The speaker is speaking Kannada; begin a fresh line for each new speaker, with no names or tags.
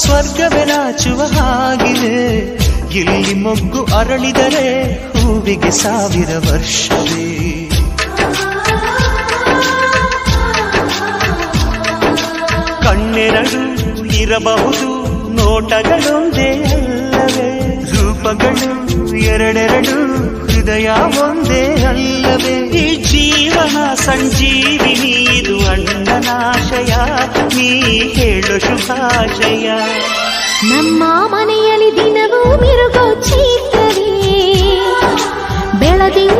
ಸ್ವರ್ಗವೇ ನಾಚುವ ಹಾಗಿದೆ. ಇಲ್ಲಿ ಮೊಗ್ಗು ಅರಳಿದರೆ ಹೂವಿಗೆ 1000 ವರ್ಷವೇ. ಕಣ್ಣೆರಡು ಇರಬಹುದು, ನೋಟಗಳೊಂದೇ ಅಲ್ಲವೇ? ರೂಪಗಳು ಎರಡೆರಡು, ಹೃದಯ ಒಂದೇ ಅಲ್ಲವೇ? ಈ ಜೀವನ ಸಂಜೀವಿನಿ, ಇದು ಅಣ್ಣನಾಶಯ, ನೀ ಹೇಳು ಶುಭಾಶಯ.
ನಮ್ಮ ಮನೆಯಲ್ಲಿ ದಿನವೂ ಮಿರುಗೋ ಚೈತ್ರವೇ ಬೆಳದಿಂಗ